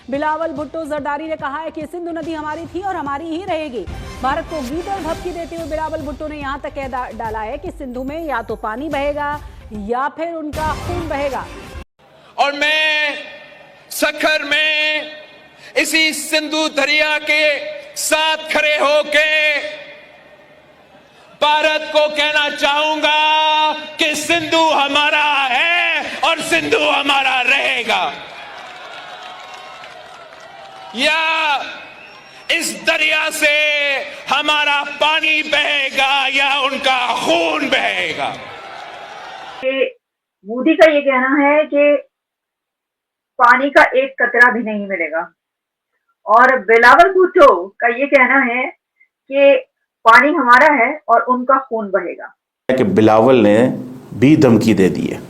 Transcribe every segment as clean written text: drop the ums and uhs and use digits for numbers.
बिलावल भुट्टो जरदारी ने कहा है कि सिंधु नदी हमारी थी और हमारी ही रहेगी। भारत को गीत और भपकी देते हुए बिलावल भुट्टो ने यहां तक कह डाला है कि सिंधु में या तो पानी बहेगा या फिर उनका खून बहेगा। और मैं सखर में इसी सिंधु दरिया के साथ खड़े होके भारत को कहना चाहूंगा कि सिंधु हमारा है और सिंधु हमारा रहेगा। या इस दरिया से हमारा पानी बहेगा या उनका खून बहेगा। मोदी का ये कहना है कि पानी का एक कतरा भी नहीं मिलेगा और बिलावल भुट्टो का ये कहना है कि पानी हमारा है और उनका खून बहेगा। कि बिलावल ने भी धमकी दे दी है।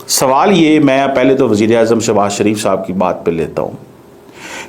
सवाल ये, मैं पहले तो वज़ीर आज़म शहबाज शरीफ साहब की बात पे लेता हूँ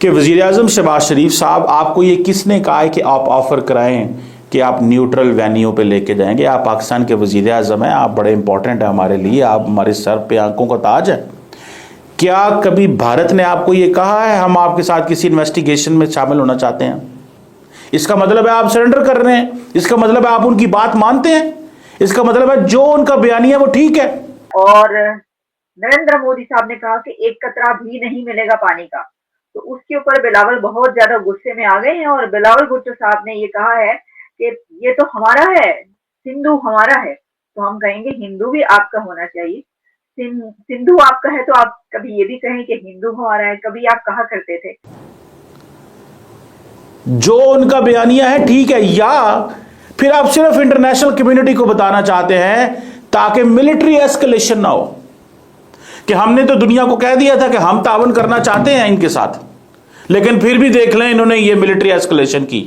कि वज़ीर आज़म शहबाज शरीफ साहब, आपको ये किसने कहा है कि आप ऑफ़र कराएं कि आप न्यूट्रल वेन्यू पे लेके जाएंगे? आप पाकिस्तान के वज़ीर आज़म हैं, आप बड़े इंपॉर्टेंट हैं हमारे लिए, आप हमारे सर पे आंखों का ताज है। क्या कभी भारत ने आपको ये कहा है हम आपके साथ किसी इन्वेस्टिगेशन में शामिल होना चाहते हैं? इसका मतलब है आप सरेंडर कर रहे हैं, इसका मतलब है आप उनकी बात मानते हैं, इसका मतलब है जो उनका बयानिया वो ठीक है। और नरेंद्र मोदी साहब ने कहा कि एक कतरा भी नहीं मिलेगा पानी का, तो उसके ऊपर बिलावल बहुत ज्यादा गुस्से में आ गए हैं और बिलावल भुट्टो साहब ने ये कहा है कि ये तो हमारा है, सिंधु हमारा है। तो हम कहेंगे हिंदू भी आपका होना चाहिए। सिंधु आपका है तो आप कभी ये भी कहें कि हिंदू हमारा है, कभी आप कहा करते थे। जो उनका बयानिया है ठीक है, या फिर आप सिर्फ इंटरनेशनल कम्युनिटी को बताना चाहते हैं ताकि मिलिट्री एस्केलेशन ना हो कि हमने तो दुनिया को कह दिया था कि हम तावन करना चाहते हैं इनके साथ, लेकिन फिर भी देख लें इन्होंने ये मिलिट्री एस्केलेशन की।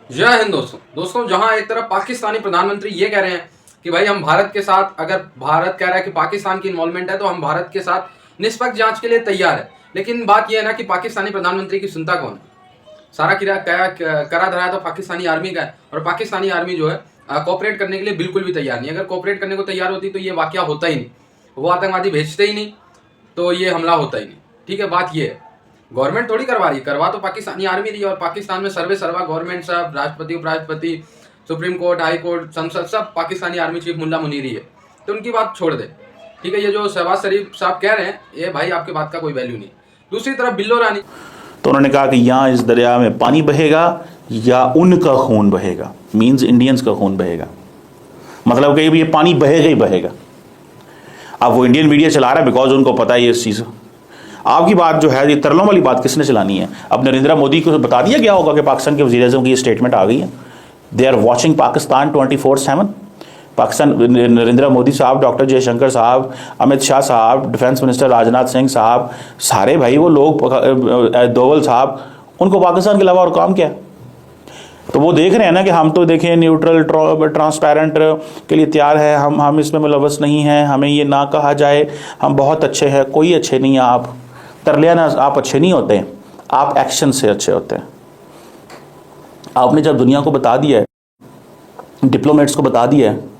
जय हिंद दोस्तों, जहां एक तरफ पाकिस्तानी प्रधानमंत्री ये कह रहे हैं कि भाई हम भारत के साथ, अगर भारत कह रहा है कि पाकिस्तान की इन्वॉल्वमेंट है तो हम भारत के साथ निष्पक्ष जांच के लिए तैयार है, लेकिन बात यह है ना कि पाकिस्तानी प्रधानमंत्री की सुनता कौन है? सारा करा धरा तो पाकिस्तानी आर्मी का है और पाकिस्तानी आर्मी जो है कोऑपरेट करने के लिए बिल्कुल भी तैयार नहीं। अगर कोऑपरेट करने को तैयार होती तो ये वाकया होता ही नहीं, वो आतंकवादी भेजते ही नहीं, तो ये हमला होता ही नहीं। ठीक है, बात ये है, गवर्नमेंट थोड़ी करवा रही, करवा तो पाकिस्तानी आर्मी रही है और पाकिस्तान में सर्वे सर्वा गवर्नमेंट सब, राष्ट्रपति उपराष्ट्रपति, सुप्रीम कोर्ट, हाई कोर्ट, संसद सब पाकिस्तानी आर्मी चीफ मुल्ला मुनीर ही है, तो उनकी बात छोड़ दे। ठीक है, ये जो शहबाज शरीफ साहब कह रहे हैं ये भाई आपके बात का कोई वैल्यू नहीं। दूसरी तरफ बिल्लो रानी, तो उन्होंने कहा कि यहाँ इस दरिया में पानी बहेगा या उनका खून बहेगा, मींस इंडियंस का खून बहेगा, मतलब कि ये पानी बहेगा ही बहेगा। अब वो इंडियन मीडिया चला रहा है बिकॉज उनको पता है ये इस चीज़। आपकी बात जो है ये तरलों वाली बात किसने चलानी है? अब नरेंद्र मोदी को बता दिया गया होगा कि पाकिस्तान के वज़ीर आज़म की ये स्टेटमेंट आ गई है, they are watching Pakistan 24/7। Pakistan, Narendra Modi साहब, डॉक्टर जयशंकर साहब, अमित शाह साहब, डिफेंस मिनिस्टर राजनाथ सिंह साहब, सारे भाई वो लोग, दोवल साहब, उनको पाकिस्तान के अलावा और काम क्या है? तो वो देख रहे हैं ना कि हम तो देखें न्यूट्रल ट्रांसपेरेंट के लिए तैयार है, हम इसमें मुलव्वस नहीं हैं, हमें ये ना कहा जाए हम बहुत अच्छे हैं। कोई अच्छे नहीं है आप, तरलिया ना, आप अच्छे नहीं होते, आप एक्शन से अच्छे होते हैं। आपने जब दुनिया को बता दिया है, डिप्लोमेट्स को बता दिया है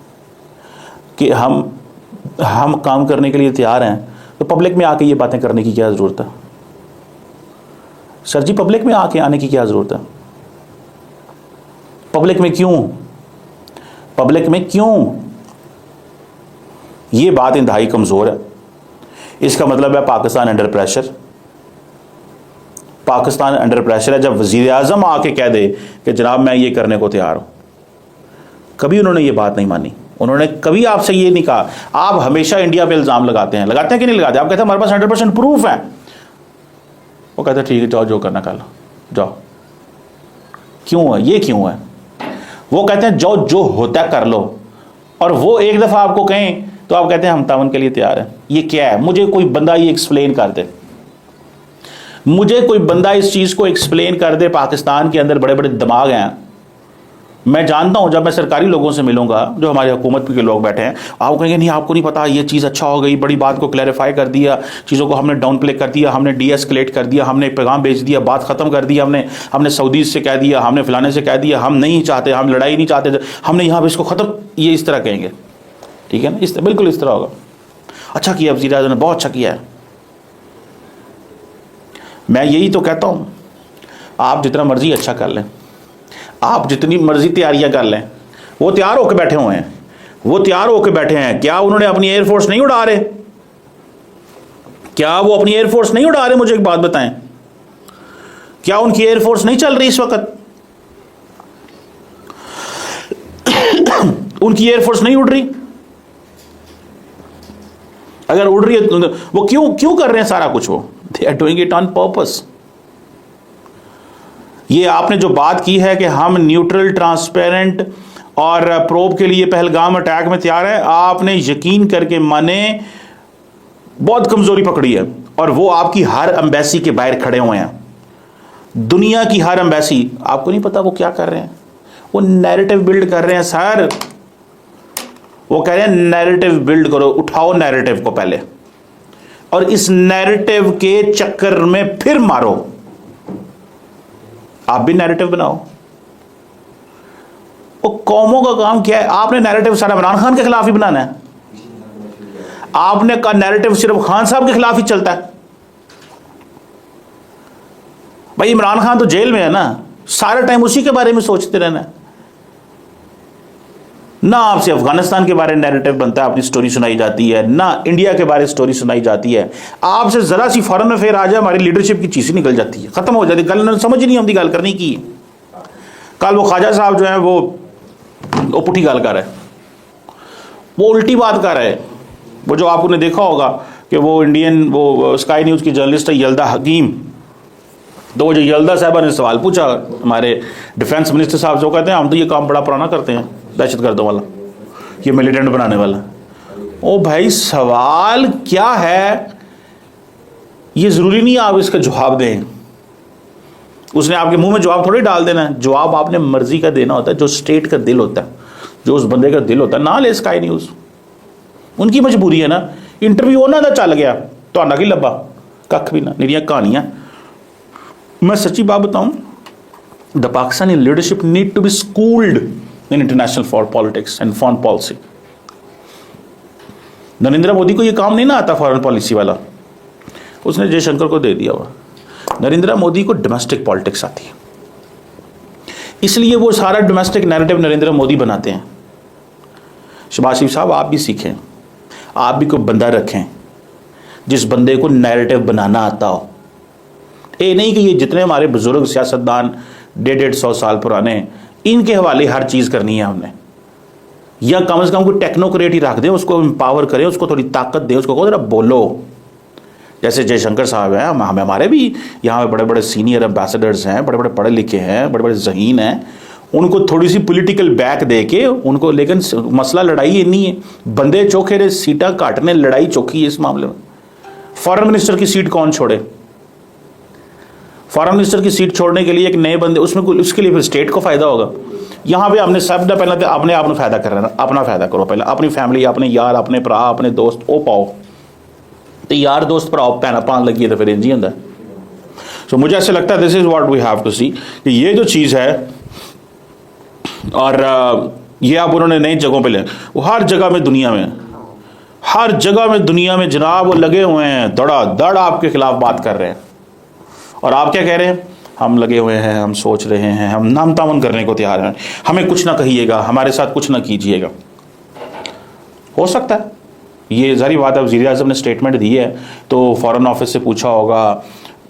कि हम काम करने के लिए तैयार हैं, तो पब्लिक में आके ये बातें करने की क्या ज़रूरत है? सर जी, पब्लिक में आने की क्या ज़रूरत है? पब्लिक में क्यों? पब्लिक में क्यों? ये बात इंतहाई कमज़ोर है। इसका मतलब है Pakistan under pressure, Pakistan under pressure है। जब वज़ीर आज़म आके कह दे कि जनाब मैं ये करने को तैयार हूँ, कभी उन्होंने ये बात नहीं मानी, उन्होंने कभी आपसे ये नहीं कहा। आप हमेशा इंडिया पे इल्ज़ाम लगाते हैं कि नहीं लगाते? आप कहते हैं हमारे पास 100% प्रूफ है, वो कहते हैं ठीक है जाओ जो करना कर लो, जाओ। क्यों है ये, क्यों है? वो कहते हैं जाओ जो होता है कर लो, और वो एक दफ़ा आपको कहें तो आप कहते हैं हम तावन के लिए तैयार हैं। ये क्या है? मुझे कोई बंदा ये एक्सप्लेन कर दे, मुझे कोई बंदा इस चीज़ को एक्सप्लेन कर दे। पाकिस्तान के अंदर बड़े बड़े दिमाग हैं, मैं जानता हूं, जब मैं सरकारी लोगों से मिलूंगा, जो हमारे हुकूमत के लोग बैठे हैं, आप कहेंगे नहीं आपको नहीं पता, ये चीज़ अच्छा हो गई, बड़ी बात को क्लैरिफाई कर दिया, चीज़ों को हमने डाउन प्ले कर दिया, हमने डीएस्केलेट कर दिया, हमने पैगाम भेज दिया, बात ख़त्म कर दी, हमने सऊदी से कह दिया, हमने फलाने से कह दिया, हम नहीं चाहते, हम लड़ाई नहीं चाहते, हमने यहाँ पर इसको ख़त्म, ये इस तरह कहेंगे। ठीक है ना, बिल्कुल इस तरह होगा। अच्छा किया वज़ीर आज़म ने, बहुत अच्छा किया है। मैं यही तो कहता हूं, आप जितना मर्जी अच्छा कर लें, आप जितनी मर्जी तैयारियां कर लें, वो तैयार होकर बैठे हुए हैं, वो तैयार होकर बैठे हैं। क्या उन्होंने अपनी एयरफोर्स नहीं उड़ा रहे? क्या वो अपनी एयरफोर्स नहीं उड़ा रहे? मुझे एक बात बताएं, क्या उनकी एयरफोर्स नहीं चल रही इस वक्त? उनकी एयरफोर्स नहीं उड़ रही? अगर उड़ रही है तो वो क्यों कर रहे हैं सारा कुछ? वो they are doing it on purpose. ये आपने जो बात की है कि हम न्यूट्रल, ट्रांसपेरेंट और प्रोब के लिए पहलगाम अटैक में तैयार है, आपने यकीन करके माने बहुत कमजोरी पकड़ी है। और वो आपकी हर एम्बेसी के बाहर खड़े हुए हैं, दुनिया की हर एम्बेसी। आपको नहीं पता वो क्या कर रहे हैं? वो नैरेटिव बिल्ड कर रहे हैं सर। वो कह रहे हैं नैरेटिव बिल्ड करो, उठाओ नैरेटिव को पहले, और इस नैरेटिव के चक्कर में फिर मारो। आप भी नैरेटिव बनाओ। वो कौमों का काम क्या है? आपने नैरेटिव सारा इमरान खान के खिलाफ ही बनाना है। आपने का नैरेटिव सिर्फ खान साहब के खिलाफ ही चलता है। भाई इमरान खान तो जेल में है ना, सारा टाइम उसी के बारे में सोचते रहना है ना। आपसे अफगानिस्तान के बारे में नैरेटिव बनता है, अपनी स्टोरी सुनाई जाती है ना, इंडिया के बारे में स्टोरी सुनाई जाती है। आपसे जरा सी फॉरेन अफेयर आ जाए, हमारी लीडरशिप की चीज ही निकल जाती है, खत्म हो जाती है। गल समझ ही नहीं आती गल करनी की। कल वो ख्वाजा साहब जो है वो पुठी गल कर रहे, वो उल्टी बात कर रहे। वो जो आपने देखा होगा कि वो स्काई न्यूज की जर्नलिस्ट है यल्दा हकीम, तो वो जो यल्दा साहबा ने सवाल पूछा हमारे डिफेंस मिनिस्टर साहब से, वो कहते हैं हम तो ये काम बड़ा पुराना करते हैं, दहशतगर्दों वाला, ये मिलिटेंट बनाने वाला। ओ भाई सवाल क्या है, ये जरूरी नहीं आप इसका जवाब दें। उसने आपके मुंह में जवाब थोड़ी डाल देना है। जवाब आपने मर्जी का देना होता है, जो स्टेट का दिल होता है, जो उस बंदे का दिल होता है। ना ले स्काई न्यूज, उनकी मजबूरी है ना। इंटरव्यू उन्होंने चल गया तो आना की लब्बा कख भी ना, निरिया कहानियां। मैं सच्ची बात बताऊं, the Pakistani leadership need to be schooled in international for politics and foreign policy. Narendra Modi को यह काम नहीं ना आता फॉरेन पॉलिसी वाला, उसने जयशंकर को दे दिया हुआ। नरेंद्र मोदी को डोमेस्टिक पॉलिटिक्स आती है, इसलिए वो सारा डोमेस्टिक नैरेटिव नरेंद्र मोदी बनाते हैं। शहबाज शरीफ साहब आप भी सीखें, आप भी कोई बंदा रखें जिस बंदे को नैरेटिव बनाना आता हो। ये नहीं कि ये जितने हमारे बुजुर्ग सियासतदान 150-150 साल पुराने, इनके हवाले हर चीज़ करनी है हमने, या कम से कम कोई टेक्नोक्रेट ही रख दें, उसको एम्पावर करें, उसको थोड़ी ताकत दें, उसको कहो जरा बोलो। जैसे जयशंकर साहब हैं, हमारे भी यहाँ पे बड़े बड़े सीनियर एम्बेसडर्स हैं, बड़े बड़े पढ़े लिखे हैं, बड़े बड़े ज़हीन हैं, उनको थोड़ी सी पॉलिटिकल बैक दे के उनको, लेकिन मसला लड़ाई ये नहीं है, बंदे चौखे ने सीटा काटने, लड़ाई चौकी है इस मामले में। फॉरेन मिनिस्टर की सीट कौन छोड़े? फॉरेन मिनिस्टर की सीट छोड़ने के लिए एक नए बंदे, उसमें उसके लिए फिर स्टेट को फायदा होगा। यहाँ पे हमने सब पहले तो अपने आप में फायदा कर रहे हैं, अपना फायदा करो पहले, अपनी फैमिली, अपने यार, अपने भरा, अपने दोस्त वो पाओ। तो यार दोस्त भरा भैन पान लगी तो फिर इंज ही होता है। सो मुझे ऐसे लगता है this is what we have to see, कि ये जो चीज़ है, और ये अब उन्होंने नई जगहों पे ले, वो हर जगह में दुनिया में, हर जगह में दुनिया में जनाब वो लगे हुए हैं, धड़ाधड़ आपके खिलाफ बात कर रहे हैं। और आप क्या कह रहे हैं? हम लगे हुए हैं, हम सोच रहे हैं, हम नाम तामन करने को तैयार हैं, हमें कुछ ना कहिएगा, हमारे साथ कुछ ना कीजिएगा। हो सकता है, ये जारी बात है, वज़ीर आज़म ने स्टेटमेंट दी है तो फॉरेन ऑफिस से पूछा होगा,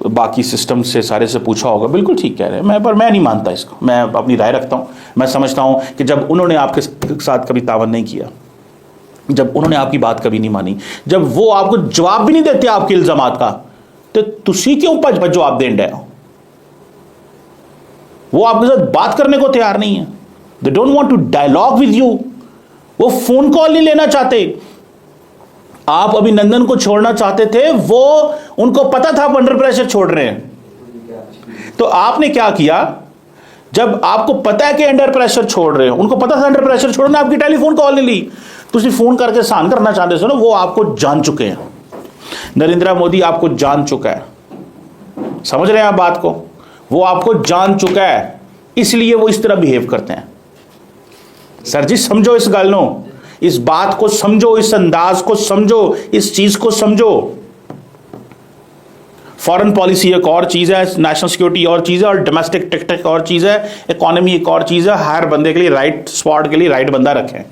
बाकी सिस्टम से सारे से पूछा होगा, बिल्कुल ठीक कह रहे हैं। पर मैं नहीं मानता इसको, मैं अपनी राय रखता हूँ। मैं समझता हूँ कि जब उन्होंने आपके साथ कभी तावन नहीं किया, जब उन्होंने आपकी बात कभी नहीं मानी, जब वो आपको जवाब भी नहीं देते आपके इल्जामात का, तो तुसी क्यों भज जवाब दें डे? वो आपके साथ बात करने को तैयार नहीं है, they don't want to dialogue with you, वो फोन कॉल नहीं लेना चाहते। आप अभिनंदन को छोड़ना चाहते थे, वो उनको पता था आप अंडर प्रेशर छोड़ रहे हैं, तो आपने क्या किया? जब आपको पता है कि अंडर प्रेशर छोड़ रहे हो, उनको पता था अंडर प्रेशर छोड़ना, आपकी टेलीफोन कॉल नहीं ली, तुसी फोन करके सहन करना चाहते थे ना। वो आपको जान चुके हैं, नरेंद्र मोदी आपको जान चुका है, समझ रहे हैं आप बात को? वो आपको जान चुका है, इसलिए वो इस तरह बिहेव करते हैं। सर जी समझो इस गल नो, इस बात को समझो, इस अंदाज को समझो, इस चीज को समझो। फॉरेन पॉलिसी एक और चीज़ है, नेशनल सिक्योरिटी और चीज़ है, और डोमेस्टिक टिक और चीज़ है, इकोनॉमी एक और चीज़ है। हर बंदे के लिए राइट स्पॉट के लिए राइट बंदा रखें।